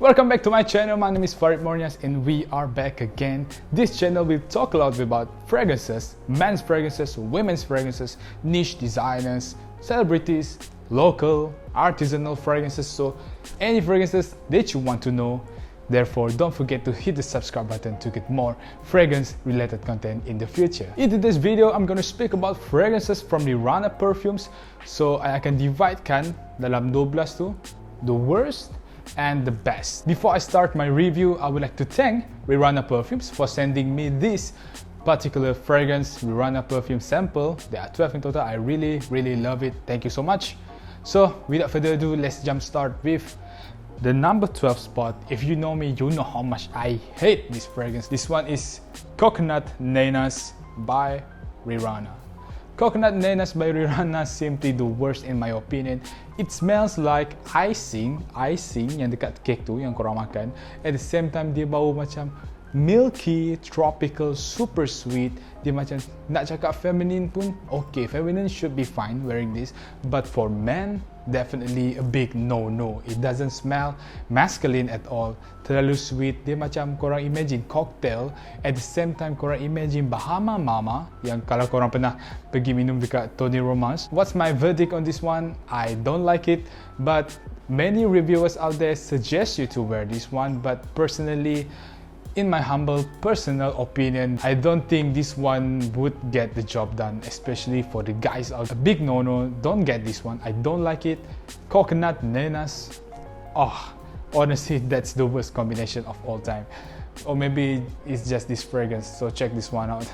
Welcome back to my channel. My name is Farith Mornias and we are back again. This channel will talk a lot about fragrances, men's fragrances, women's fragrances, niche designers, celebrities, local, artisanal fragrances, so any fragrances that you want to know. Therefore, don't forget to hit the subscribe button to get more fragrance related content in the future. In today's video, I'm going to speak about fragrances from Rirana perfumes. So I akan divide kan dalam 12 tu, the worst and the best. Before I start my review, I would like to thank Rirana Perfumes for sending me this particular fragrance Rirana perfume sample. There are 12 in total. I really love it. Thank you so much. So without further ado, let's jump start with the number 12 spot. If you know me, you know how much I hate this fragrance. This one is Coconut Nenas by Rirana. Coconut Nenas by Rirana simply the worst in my opinion. It smells like icing yang dekat cake tu yang korang makan. At the same time, dia bau macam milky, tropical, super sweet. Dia macam nak cakap feminine pun okay, feminine should be fine wearing this, but for men, definitely a big no-no. It doesn't smell masculine at all. Terlalu sweet. Dia macam korang imagine cocktail, at the same time korang imagine Bahama Mama yang kalau korang pernah pergi minum dekat Tony Roma's. What's my verdict on this one? I don't like it, but many reviewers out there suggest you to wear this one, but personally, in my humble personal opinion, I don't think this one would get the job done, especially for the guys out. A big no-no, don't get this one. I don't like it. Coconut Nenas. Oh, honestly, that's the worst combination of all time. Or maybe it's just this fragrance, so check this one out.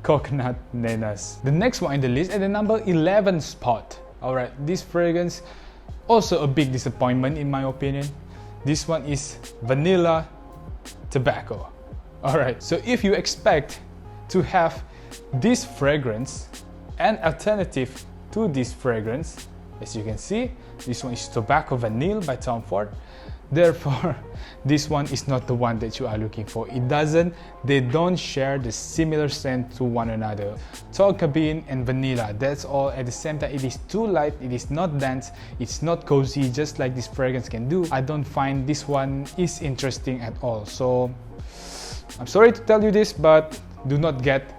Coconut Nenas. The next one in the list at the number 11 spot. Alright, this fragrance, also a big disappointment in my opinion. This one is Vanilla Tobacco. Alright, so if you expect to have this fragrance, an alternative to this fragrance, as you can see, this one is Tobacco Vanille by Tom Ford. Therefore, this one is not the one that you are looking for. They don't share the similar scent to one another. Tall cabin and vanilla, that's all. At the same time, it is too light, it is not dense, it's not cozy, just like this fragrance can do. I don't find this one is interesting at all. So, I'm sorry to tell you this, but do not get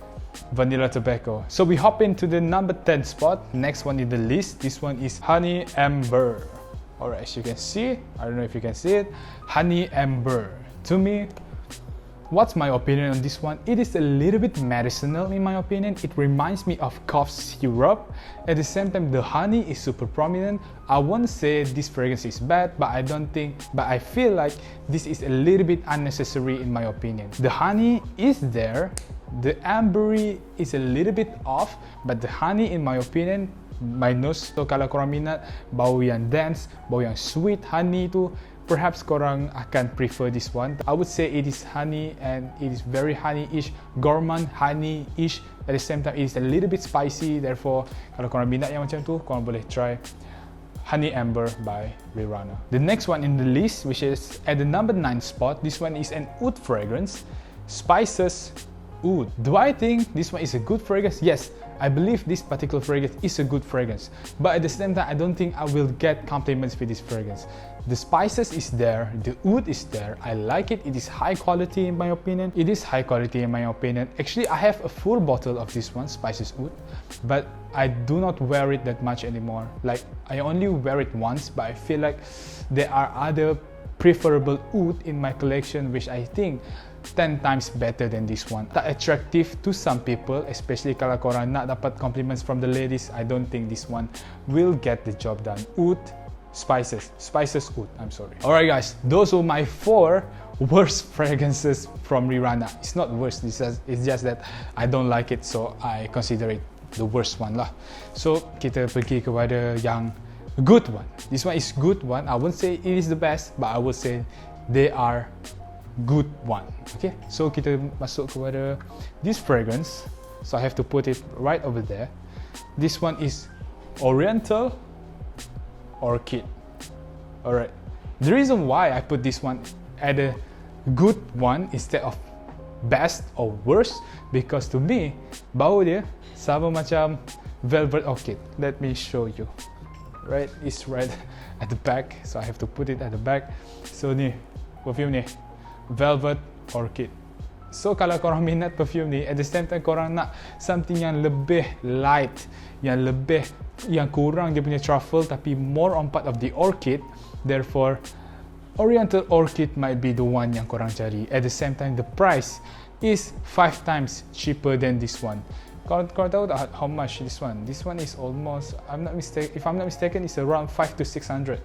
Vanilla Tobacco. So we hop into the number 10 spot. Next one in the list, this one is Honey Amber. Alright, as you can see, I don't know if you can see it, Honey Amber. To me, what's my opinion on this one? It is a little bit medicinal in my opinion. It reminds me of cough syrup. At the same time, the honey is super prominent. I won't say this fragrance is bad, but I feel like this is a little bit unnecessary in my opinion. The honey is there, the ambery is a little bit off, but the honey in my opinion, my nose, so kalau korang minat bau yang dense, bau yang sweet honey tu, perhaps korang akan prefer this one. I would say it is honey and it is very honey-ish, gourmand honey-ish. At the same time, it is a little bit spicy. Therefore, kalau korang minat yang macam tu, korang boleh try Honey Amber by Rirana. The next one in the list, which is at the number 9 spot, this one is an oud fragrance, Spices Oud. Do I think this one is a good fragrance? Yes, I believe this particular fragrance is a good fragrance, but at the same time, I don't think I will get compliments with this fragrance. The spices is there, the oud is there, I like it, it is high quality in my opinion. It is high quality in my opinion. Actually, I have a full bottle of this one, Spices Oud, but I do not wear it that much anymore. Like, I only wear it once, but I feel like there are other preferable oud in my collection which I think 10 times better than this one. Tak attractive to some people, especially kalau korang nak dapat compliments from the ladies. I don't think this one will get the job done. Oud, Spices Oud, I'm sorry. Alright guys, those were my 4 worst fragrances from Rirana. It's not worst, it's just that I don't like it, so I consider it the worst one lah. So, kita pergi kepada yang good one. This one is good one. I won't say it is the best, but I would say they are good one. Okay, so kita masuk kepada this fragrance. So I have to put it right over there. This one is Oriental Orchid. Alright, the reason why I put this one at a good one instead of best or worst, because to me, bau dia sama macam Velvet Orchid. Let me show you. Right, it's right at the back, so I have to put it at the back. So ni, perfume ni, Velvet Orchid. So kalau korang minat perfume ni, at the same time korang nak something yang lebih light, yang kurang dia punya truffle tapi more on part of the orchid, therefore Oriental Orchid might be the one yang korang cari. At the same time, the price is 5 times cheaper than this one. Korang tahu tak how much this one? This one is almost, if I'm not mistaken, it's around 5 to 600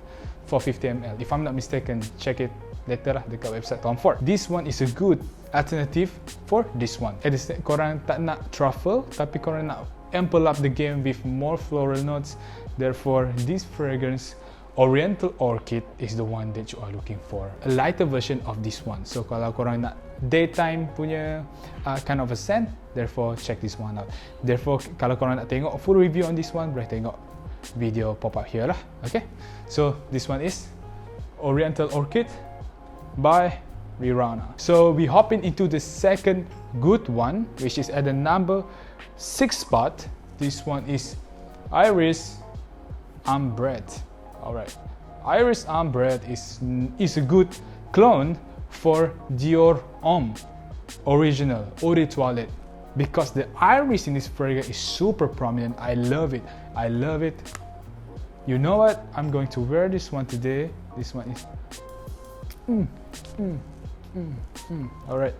for 50 ml. If I'm not mistaken, check it later lah dekat website Tom Ford. This one is a good alternative for this one. Korang tak nak truffle tapi korang nak ample up the game with more floral notes. Therefore, this fragrance Oriental Orchid is the one that you are looking for. A lighter version of this one. So kalau korang nak daytime punya kind of a scent, therefore check this one out. Therefore, kalau korang nak tengok full review on this one, boleh tengok video pop up here lah. Okay, so this one is Oriental Orchid by Rirana. So we hopping into the second good one, which is at the number 6 spot. This one is Iris Ambrette. Alright, Iris Ambrette is a good clone for Dior Homme Original Eau de Toilette, because the iris in this fragrance is super prominent. I love it. I love it. You know what? I'm going to wear this one today. This one is Alright,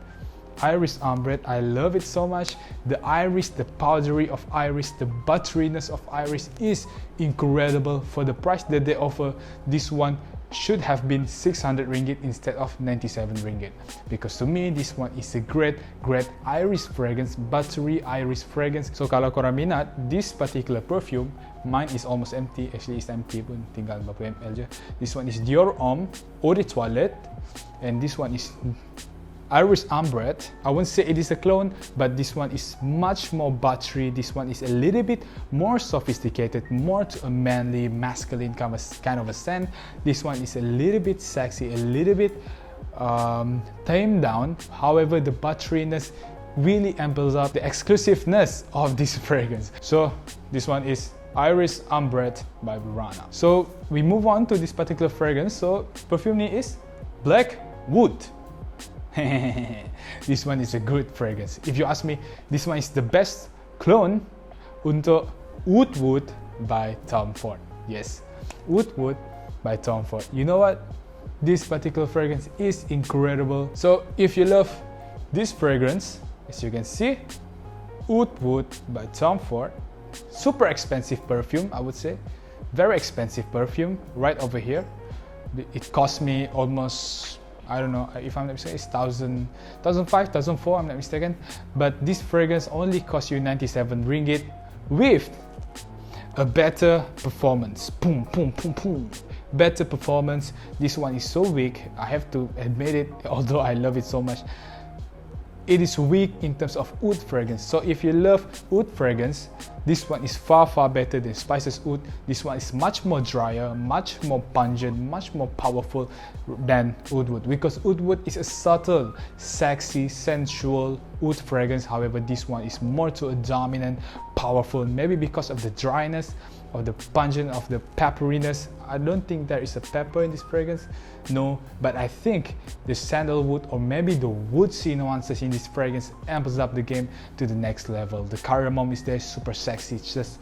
Iris Ambrette, I love it so much. The iris, the powdery of iris, the butteriness of iris is incredible. For the price that they offer, this one should have been 600 ringgit instead of 97 ringgit, because to me this one is a great iris fragrance, buttery iris fragrance. So kalau korang minat this particular perfume, mine is almost empty. Actually it's empty pun, tinggal berapa ml je. This one is Dior Homme Eau de Toilette, and this one is Iris Ambrette. I won't say it is a clone, but this one is much more buttery. This one is a little bit more sophisticated, more to a manly, masculine kind of a scent. This one is a little bit sexy, a little bit tamed down. However, the butteriness really amples up the exclusiveness of this fragrance. So this one is Iris Ambrette by Rirana. So we move on to this particular fragrance. So perfume ni is Blackwood. This one is a good fragrance. If you ask me, this one is the best clone untuk Wood by Tom Ford. Yes, Wood by Tom Ford. You know what? This particular fragrance is incredible. So if you love this fragrance, as you can see, Wood by Tom Ford. Super expensive perfume, I would say. Very expensive perfume right over here. It cost me almost, I don't know if I'm not mistaken, it's 1,005, 1,004, I'm not mistaken. But this fragrance only costs you 97 ringgit with a better performance. Boom, boom, boom, boom. Better performance. This one is so weak, I have to admit it, although I love it so much. It is weak in terms of oud fragrance. So if you love oud fragrance, this one is far better than Spices Oud. This one is much more drier, much more pungent, much more powerful than oud, because oud is a subtle, sexy, sensual oud fragrance. However, this one is more to a dominant, powerful, maybe because of the dryness, of the pungent, of the pepperiness. I don't think there is a pepper in this fragrance, no, but I think the sandalwood or maybe the woodsy nuances in this fragrance amps up the game to the next level. The cardamom is there, super sexy. Just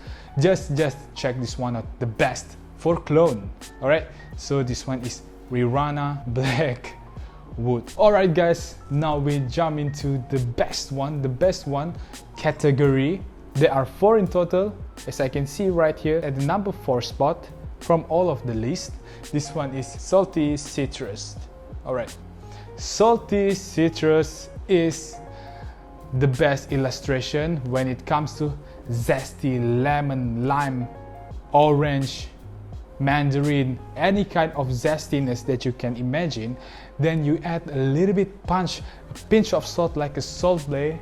check this one out, the best for clone. All right, so this one is Rirana Blackwood. All right, guys, now we jump into the best one category. There are 4 in total, as I can see right here at the number 4 spot from all of the list. This one is Salty Citrus. Alright, Salty Citrus is the best illustration when it comes to zesty lemon, lime, orange, mandarin, any kind of zestiness that you can imagine. Then you add a little bit a pinch of salt, like a salt blade,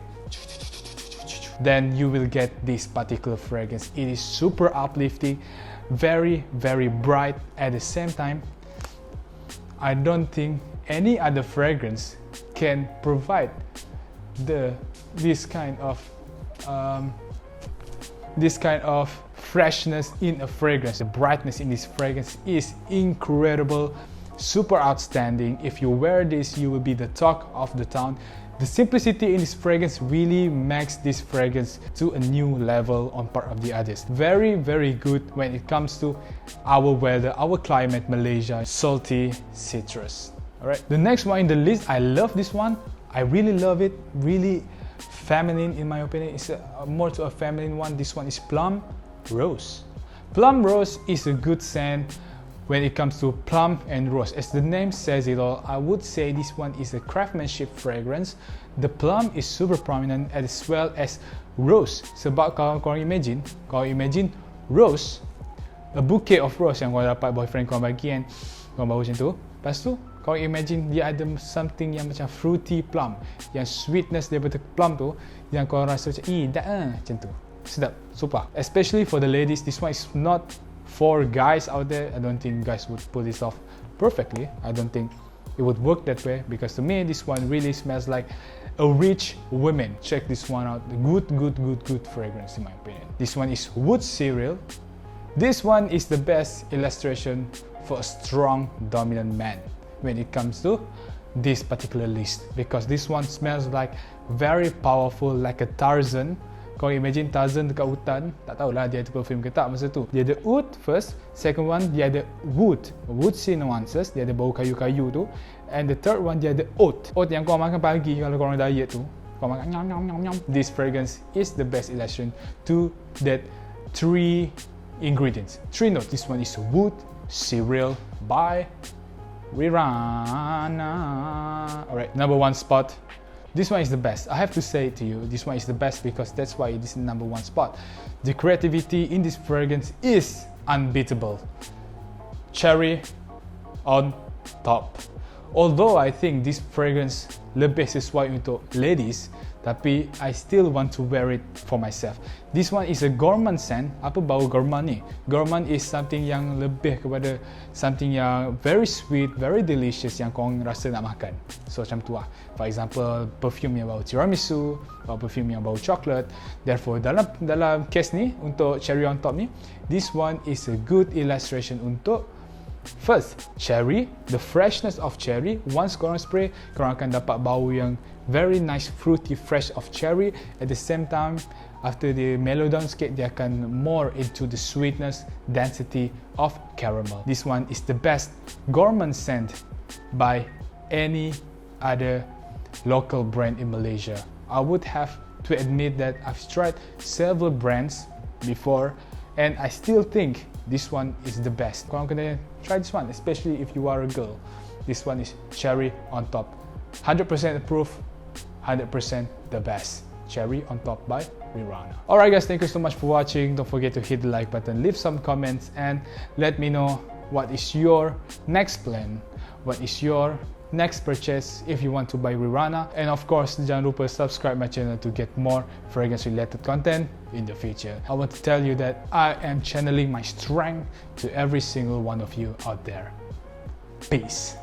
then you will get this particular fragrance. It is super uplifting, very bright. At the same time, I don't think any other fragrance can provide this kind of freshness in a fragrance. The brightness in this fragrance is incredible. super outstanding. If you wear this, you will be the talk of the town. The simplicity in this fragrance really makes this fragrance to a new level on part of the others. Very, very good when it comes to our weather, our climate, Malaysia, salty citrus. Alright, the next one in the list, I love this one. I really love it. Really feminine in my opinion. It's more to a feminine one. This one is Plum Rose. Plum Rose is a good scent when it comes to plum and rose. As the name says it all, I would say this one is a craftsmanship fragrance. The plum is super prominent as well as rose. Sebab kalau korang imagine rose, a bouquet of rose yang korang dapat boyfriend korang bagi kan, korang bawa macam tu. Lepas tu, korang imagine dia ada something yang macam fruity plum, yang sweetness daripada plum tu, yang korang rasa macam, macam tu. Sedap, super. Especially for the ladies, this one is not for guys out there. I don't think guys would pull this off perfectly. I don't think it would work that way, because to me this one really smells like a rich woman. Check this one out. Good fragrance in my opinion. This one is Wood Cereal. This one is the best illustration for a strong dominant man when it comes to this particular list, because this one smells like very powerful, like a Tarzan. Kau imagine Tarzan dekat hutan, tak tahulah dia ada perfume ke tak masa tu. Dia ada oud first, second one dia ada woodsy nuances, dia ada bau kayu-kayu tu, and the third one dia ada oat yang kau makan pagi kalau korang diet tu, kau makan nyam. This fragrance is the best illustration to that three ingredients, three notes. This one is Wood Cereal by Rirana. Alright, number one spot. This one is the best. I have to say it to you, this one is the best because that's why it is the number one spot. The creativity in this fragrance is unbeatable. Cherry on top. Although I think this fragrance lebih sesuai untuk ladies, tapi I still want to wear it for myself. This one is a gourmand scent. Apa bau gourmand ni? Gourmand is something yang lebih kepada something yang very sweet, very delicious yang korang rasa nak makan. So macam tu lah. For example, perfume yang bau tiramisu, atau perfume yang bau chocolate. Therefore, dalam case ni, untuk cherry on top ni, this one is a good illustration untuk first, cherry, the freshness of cherry. Once korang spray, korang akan dapat bau yang very nice, fruity, fresh of cherry. At the same time, after the mellow down sikit, dia akan more into the sweetness, density of caramel. This one is the best gourmand scent by any other local brand in Malaysia. I would have to admit that I've tried several brands before, and I still think this one is the best. Korang kena try this one, especially if you are a girl. This one is cherry on top. 100% approved, 100% the best. Cherry on top by Rirana. Alright guys, thank you so much for watching. Don't forget to hit the like button, leave some comments, and let me know what is your next plan. What is your next purchase if you want to buy Rirana. And of course, jangan lupa subscribe my channel to get more fragrance related content in the future. I want to tell you that I am channeling my strength to every single one of you out there. Peace.